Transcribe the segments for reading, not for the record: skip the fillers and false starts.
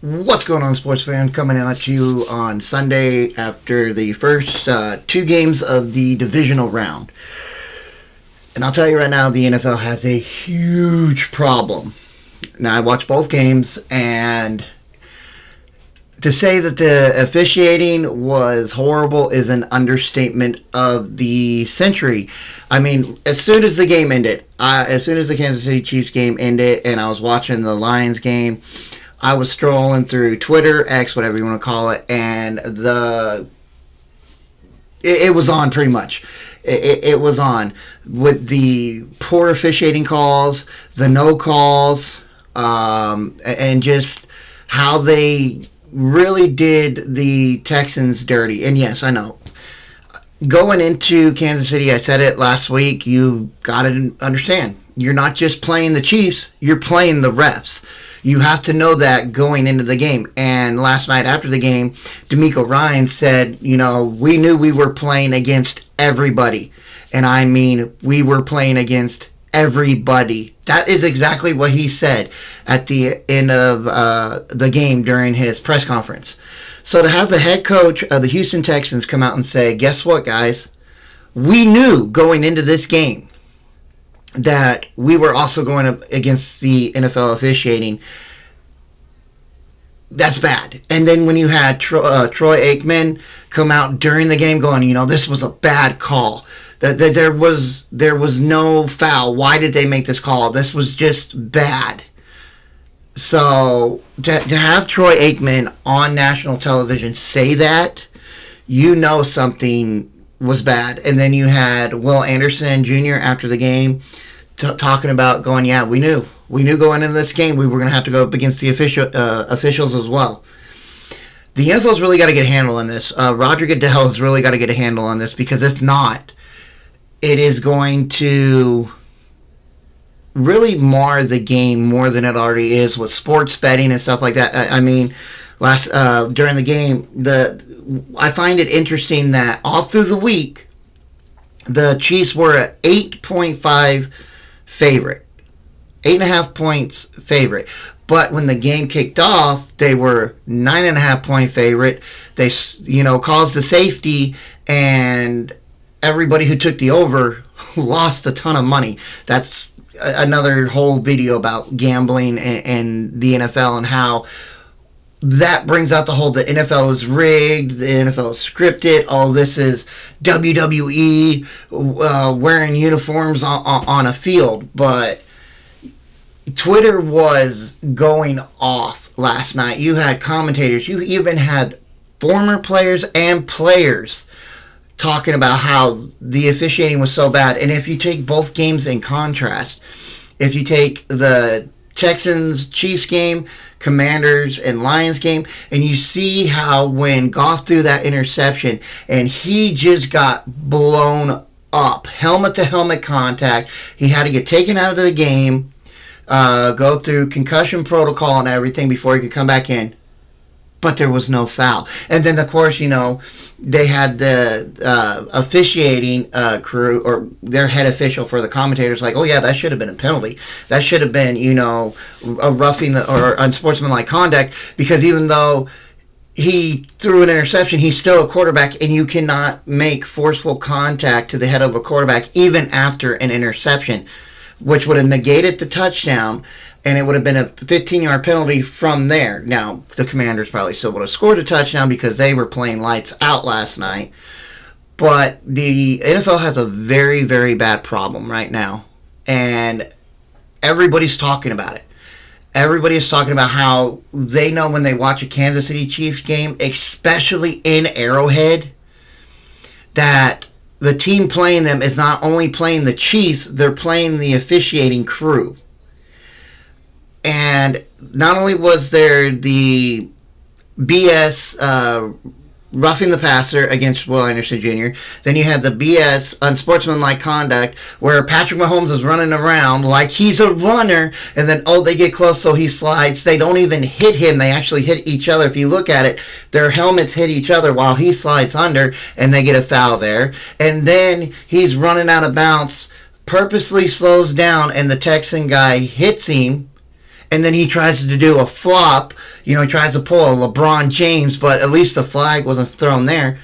What's going on, sports fan? Coming at you on Sunday after the first two games of the divisional round. And I'll tell you right now, the NFL has a huge problem. Now, I watched both games, and to say that the officiating was horrible is an understatement of the century. I mean, as soon as the game ended, as soon as the Kansas City Chiefs game ended, and I was watching the Lions game, I was strolling through Twitter, X, whatever you want to call it, and it was on pretty much. It was on with the poor officiating calls, the no calls, and just how they really did the Texans dirty. And yes, I know. Going into Kansas City, I said it last week, you got to understand, you're not just playing the Chiefs, you're playing the refs. You have to know that going into the game. And last night after the game, D'Amico Ryan said, we knew we were playing against everybody. And I mean, we were playing against everybody. That is exactly what he said at the end of the game during his press conference. So to have the head coach of the Houston Texans come out and say, guess what, guys? We knew going into this game that we were also going up against the NFL officiating. That's bad. And then when you had Troy Aikman come out during the game going, this was a bad call. There was no foul. Why did they make this call? This was just bad. So to have Troy Aikman on national television say that, something was bad. And then you had Will Anderson Jr. after the game talking about going, we knew going into this game we were going to have to go up against the officials as well. The NFL's really got to get a handle on this. Roger Goodell has really got to get a handle on this, because if not, it is going to really mar the game more than it already is with sports betting and stuff like that. I mean, during the game, I find it interesting that all through the week, the Chiefs were an 8.5 favorite. 8.5 points favorite. But when the game kicked off, they were 9.5 point favorite. They, caused the safety, and everybody who took the over lost a ton of money. That's another whole video about gambling and the NFL, and how that brings out the whole, the NFL is rigged, the NFL is scripted, all this is WWE wearing uniforms on a field. But Twitter was going off last night. You had commentators, you even had former players and players talking about how the officiating was so bad. And if you take both games in contrast, if you take the Texans-Chiefs game, Commanders and Lions game, and you see how when Goff threw that interception and he just got blown up, helmet-to-helmet contact, he had to get taken out of the game, go through concussion protocol and everything before he could come back in. But there was no foul. And then, of course, they had the officiating crew, or their head official for the commentators, like, oh yeah, that should have been a penalty. That should have been, a roughing or unsportsmanlike conduct, because even though he threw an interception, he's still a quarterback, and you cannot make forceful contact to the head of a quarterback even after an interception, which would have negated the touchdown, and it would have been a 15-yard penalty from there. Now, the Commanders probably still would have scored a touchdown because they were playing lights out last night. But the NFL has a very, very bad problem right now. And everybody's talking about it. Everybody is talking about how they know when they watch a Kansas City Chiefs game, especially in Arrowhead, that the team playing them is not only playing the Chiefs, they're playing the officiating crew. And not only was there the BS roughing the passer against Will Anderson Jr., then you had the BS unsportsmanlike conduct where Patrick Mahomes is running around like he's a runner, and then, they get close, so he slides. They don't even hit him. They actually hit each other. If you look at it, their helmets hit each other while he slides under, and they get a foul there. And then he's running out of bounds, purposely slows down, and the Texan guy hits him, and then he tries to do a flop, He tries to pull a LeBron James, but at least the flag wasn't thrown there.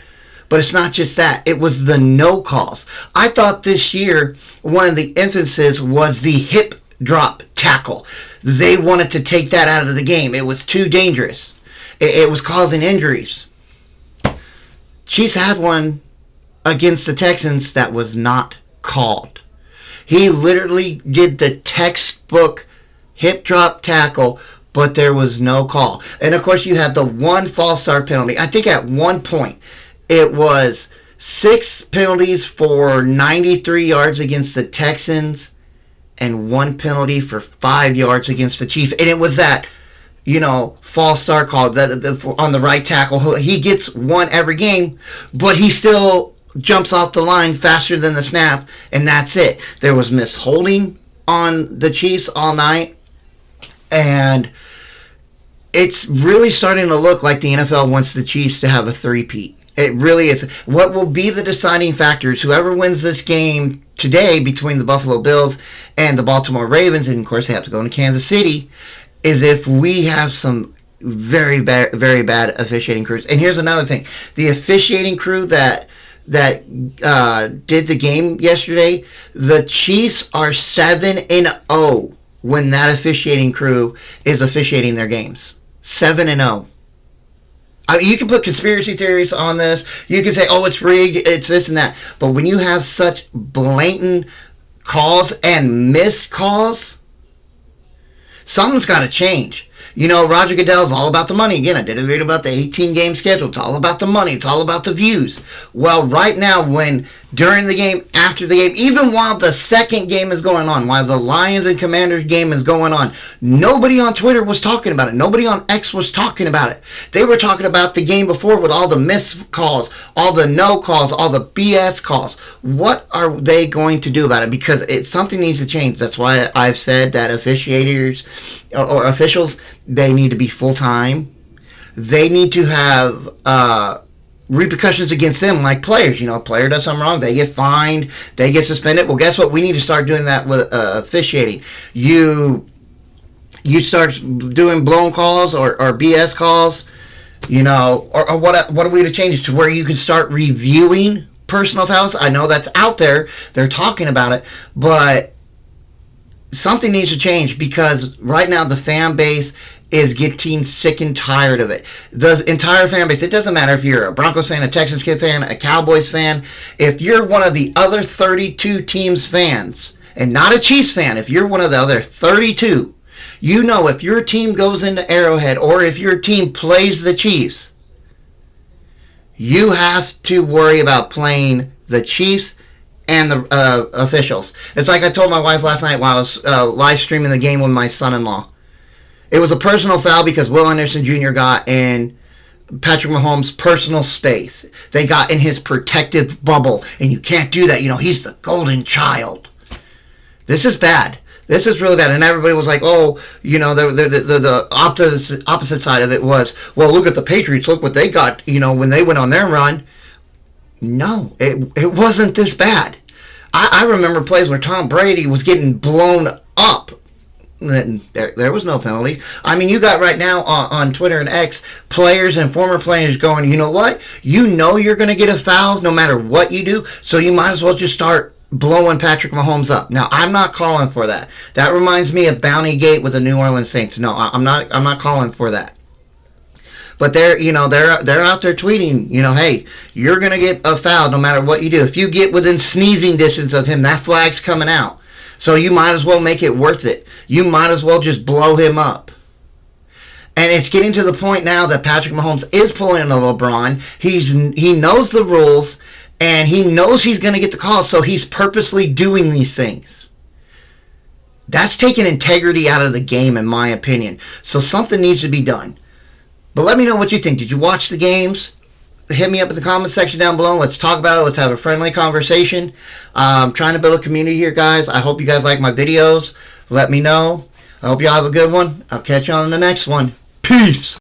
But it's not just that. It was the no calls. I thought this year one of the emphasis was the hip drop tackle. They wanted to take that out of the game. It was too dangerous. It was causing injuries. Chiefs had one against the Texans that was not called. He literally did the textbook hip drop tackle, but there was no call. And of course, you had the one false start penalty. I think at one point it was 6 penalties for 93 yards against the Texans and 1 penalty for 5 yards against the Chiefs. And it was that, false start call on the right tackle. He gets one every game, but he still jumps off the line faster than the snap, and that's it. There was misholding on the Chiefs all night, and it's really starting to look like the NFL wants the Chiefs to have a three-peat. It really is. What will be the deciding factors, whoever wins this game today between the Buffalo Bills and the Baltimore Ravens, and of course they have to go into Kansas City, is if we have some very bad officiating crews. And here's another thing. The officiating crew that did the game yesterday, the Chiefs are 7-0 when that officiating crew is officiating their games. 7-0. I mean, you can put conspiracy theories on this. You can say, oh, it's rigged, it's this and that. But when you have such blatant calls and missed calls, something's got to change. Roger Goodell's all about the money. Again, I did a video about the 18-game schedule. It's all about the money. It's all about the views. Well, right now, during the game, after the game, even while the second game is going on, while the Lions and Commanders game is going on, nobody on Twitter was talking about it. Nobody on X was talking about it. They were talking about the game before with all the missed calls, all the no calls, all the BS calls. What are they going to do about it? Because something needs to change. That's why I've said that officiators or officials, they need to be full-time. They need to have repercussions against them like players. A player does something wrong, they get fined, they get suspended. Well, guess what? We need to start doing that with officiating. You start doing blown calls or BS calls, or what are we to change it to where you can start reviewing personal fouls? I know that's out there. They're talking about it, but something needs to change because right now the fan base is getting sick and tired of it. The entire fan base, it doesn't matter if you're a Broncos fan, a Texans kid fan, a Cowboys fan, if you're one of the other 32 teams fans and not a Chiefs fan, if you're one of the other 32, if your team goes into Arrowhead or if your team plays the Chiefs, you have to worry about playing the Chiefs and the officials. It's like I told my wife last night while I was live streaming the game with my son-in-law. It was a personal foul because Will Anderson Jr. got in Patrick Mahomes' personal space. They got in his protective bubble, and you can't do that. He's the golden child. This is bad. This is really bad. And everybody was like, oh, the opposite side of it was, well, look at the Patriots. Look what they got, when they went on their run. No, it wasn't this bad. I remember plays where Tom Brady was getting blown up. There was no penalty. I mean, you got right now on Twitter and X, players and former players going, you know what? You're going to get a foul no matter what you do, so you might as well just start blowing Patrick Mahomes up. Now, I'm not calling for that. That reminds me of Bounty Gate with the New Orleans Saints. No, I'm not calling for that. But they're out there tweeting, hey, you're going to get a foul no matter what you do. If you get within sneezing distance of him, that flag's coming out. So you might as well make it worth it. You might as well just blow him up. And it's getting to the point now that Patrick Mahomes is pulling a LeBron. He knows the rules, and he knows he's going to get the call, so he's purposely doing these things. That's taking integrity out of the game, in my opinion. So something needs to be done. But let me know what you think. Did you watch the games? Hit me up in the comment section down below. Let's talk about it. Let's have a friendly conversation. I'm trying to build a community here, guys. I hope you guys like my videos. Let me know. I hope y'all have a good one. I'll catch you on the next one. Peace.